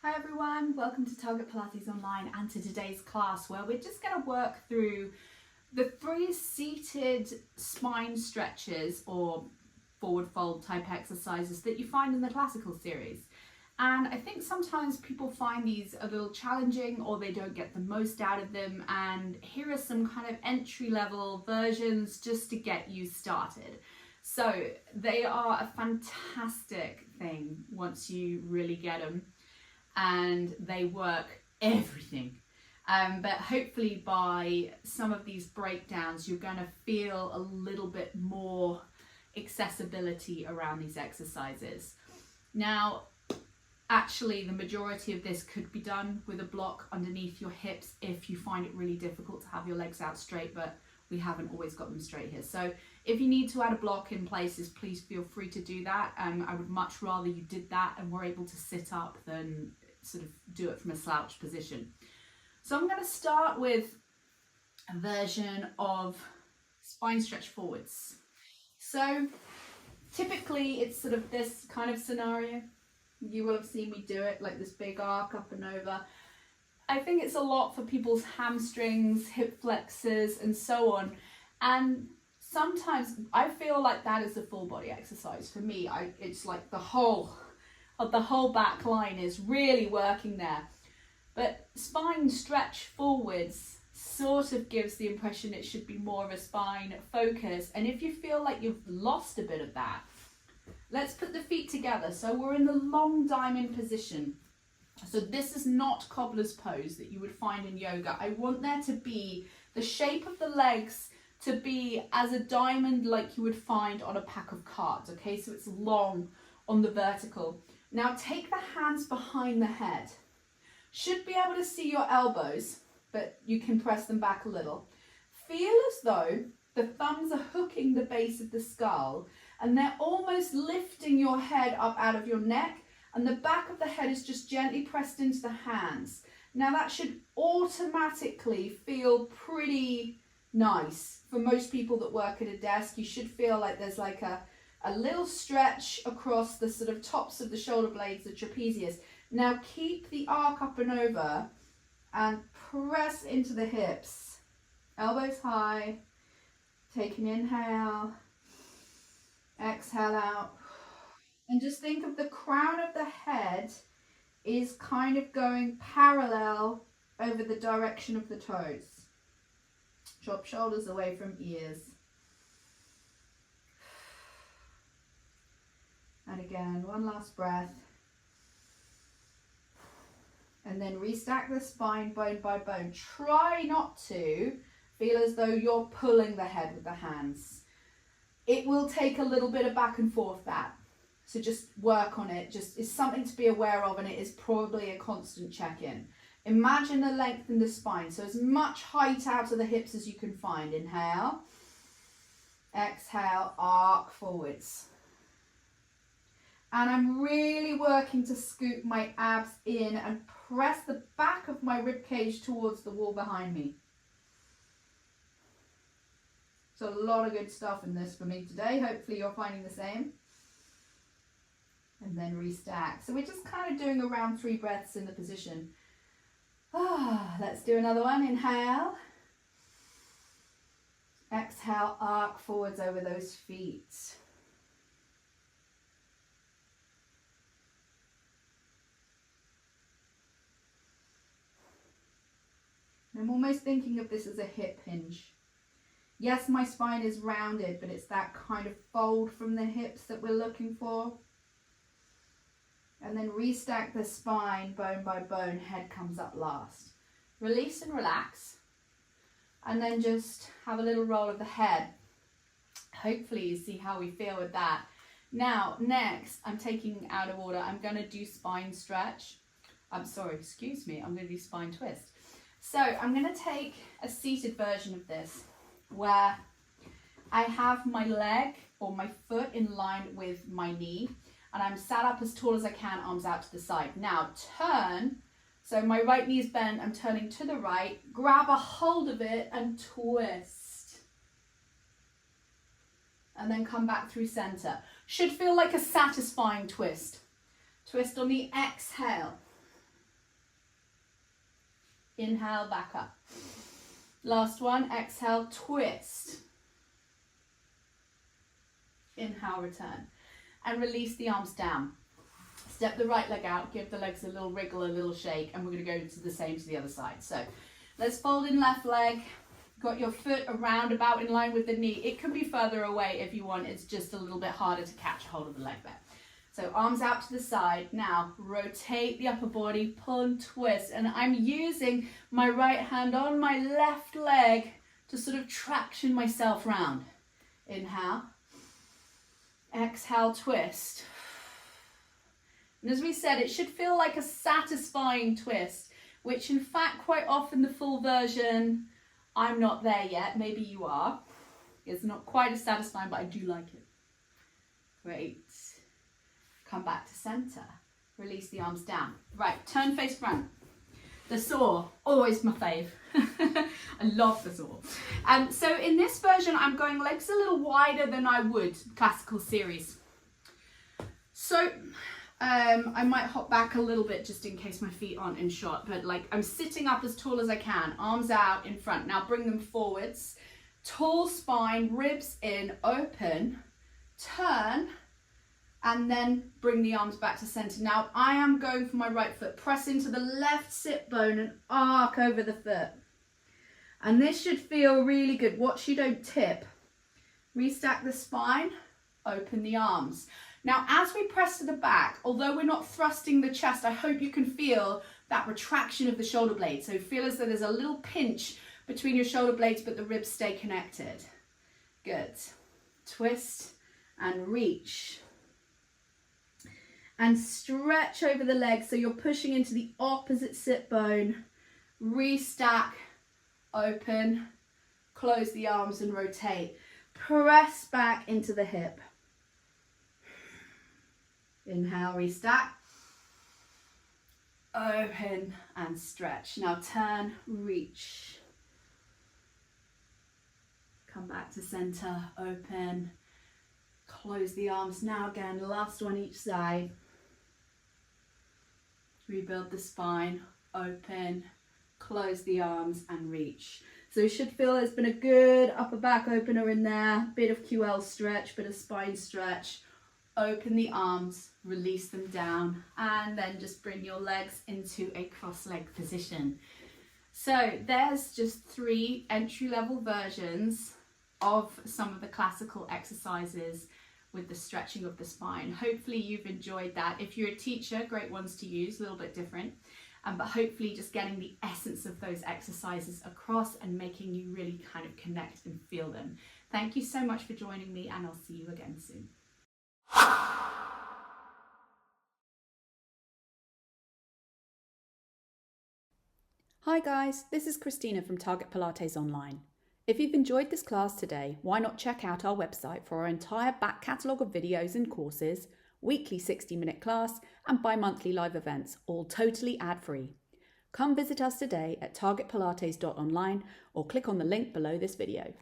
Hi everyone, welcome to Target Pilates Online and to today's class where we're just going to work through the 3 seated spine stretches or forward fold type exercises that you find in the classical series. And I think sometimes people find these a little challenging or they don't get the most out of them, and here are some kind of entry level versions just to get you started. So they are a fantastic thing once you really get them, and they work everything. But hopefully by some of these breakdowns, you're going to feel a little bit more accessibility around these exercises. Now, actually, the majority of this could be done with a block underneath your hips if you find it really difficult to have your legs out straight, but we haven't always got them straight here. So if you need to add a block in places, please feel free to do that. I would much rather you did that and were able to sit up than sort of do it from a slouch position. So I'm going to start with a version of spine stretch forwards. So typically it's sort of this kind of scenario. You will have seen me do it, like this big arc up and over. I think it's a lot for people's hamstrings, hip flexors, and so on. And sometimes I feel like that is a full body exercise. For me, it's like the whole back line is really working there. But spine stretch forwards sort of gives the impression it should be more of a spine focus. And if you feel like you've lost a bit of that, let's put the feet together. So we're in the long diamond position. So this is not cobbler's pose that you would find in yoga. I want there to be the shape of the legs to be as a diamond like you would find on a pack of cards. Okay, so it's long on the vertical. Now take the hands behind the head. Should be able to see your elbows, but you can press them back a little. Feel as though the thumbs are hooking the base of the skull and they're almost lifting your head up out of your neck, and the back of the head is just gently pressed into the hands. Now that should automatically feel pretty nice. For most people that work at a desk, you should feel like there's like a little stretch across the sort of tops of the shoulder blades, the trapezius. Now keep the arc up and over and press into the hips. Elbows high. Take an inhale. Exhale out. And just think of the crown of the head is kind of going parallel over the direction of the toes. Drop shoulders away from ears. And again, one last breath. And then restack the spine bone by bone. Try not to feel as though you're pulling the head with the hands. It will take a little bit of back and forth, that. So just work on it. Just it's something to be aware of, and it is probably a constant check-in. Imagine the length in the spine. So as much height out of the hips as you can find. Inhale. Exhale, arc forwards. And I'm really working to scoop my abs in and press the back of my rib cage towards the wall behind me. So a lot of good stuff in this for me today. Hopefully you're finding the same. And then restack. So we're just kind of doing around 3 breaths in the position. Let's do another one. Inhale. Exhale, arc forwards over those feet. I'm almost thinking of this as a hip hinge. Yes, my spine is rounded, but it's that kind of fold from the hips that we're looking for. And then restack the spine bone by bone, head comes up last. Release and relax. And then just have a little roll of the head. Hopefully you see how we feel with that. Now, next, I'm taking out of order. I'm going to do spine stretch. I'm going to do spine twist. So I'm going to take a seated version of this where I have my leg or my foot in line with my knee, and I'm sat up as tall as I can, arms out to the side. Now turn, so my right knee is bent, I'm turning to the right, grab a hold of it and twist. And then come back through center. Should feel like a satisfying twist. Twist on the exhale. Inhale, back up. Last one, exhale, twist. Inhale, return. And release the arms down. Step the right leg out, give the legs a little wriggle, a little shake, and we're going to go to the same to the other side. So let's fold in left leg. Got your foot around about in line with the knee. It can be further away if you want. It's just a little bit harder to catch hold of the leg there. So arms out to the side. Now rotate the upper body, pull and twist. And I'm using my right hand on my left leg to sort of traction myself round. Inhale. Exhale, twist. And as we said, it should feel like a satisfying twist, which in fact quite often the full version, I'm not there yet, maybe you are. It's not quite as satisfying, but I do like it. Great. Come back to center. Release the arms down. Right, turn face front. The saw, always my fave. I love the saw. So in this version, I'm going legs a little wider than I would classical series. So I might hop back a little bit just in case my feet aren't in shot, but like I'm sitting up as tall as I can, arms out in front. Now bring them forwards, tall spine, ribs in, open, turn, and then bring the arms back to center. Now I am going for my right foot, press into the left sit bone and arc over the foot. And this should feel really good. Watch you don't tip. Restack the spine, open the arms. Now, as we press to the back, although we're not thrusting the chest, I hope you can feel that retraction of the shoulder blades. So feel as though there's a little pinch between your shoulder blades, but the ribs stay connected. Good. Twist and reach. And stretch over the legs so you're pushing into the opposite sit bone. Restack, open, close the arms and rotate. Press back into the hip. Inhale, restack, open and stretch. Now turn, reach. Come back to center, open, close the arms. Now again, last one each side. Rebuild the spine, open, close the arms and reach. So you should feel there's been a good upper back opener in there, bit of QL stretch, bit of spine stretch. Open the arms, release them down, and then just bring your legs into a cross-leg position. So there's just 3 entry-level versions of some of the classical exercises with the stretching of the spine. Hopefully you've enjoyed that. If you're a teacher, great ones to use, a little bit different. But hopefully just getting the essence of those exercises across and making you really kind of connect and feel them. Thank you so much for joining me, and I'll see you again soon. Hi guys, this is Christina from Target Pilates Online. If you've enjoyed this class today, why not check out our website for our entire back catalogue of videos and courses, weekly 60-minute class and bi-monthly live events, all totally ad-free. Come visit us today at targetpilates.online or click on the link below this video.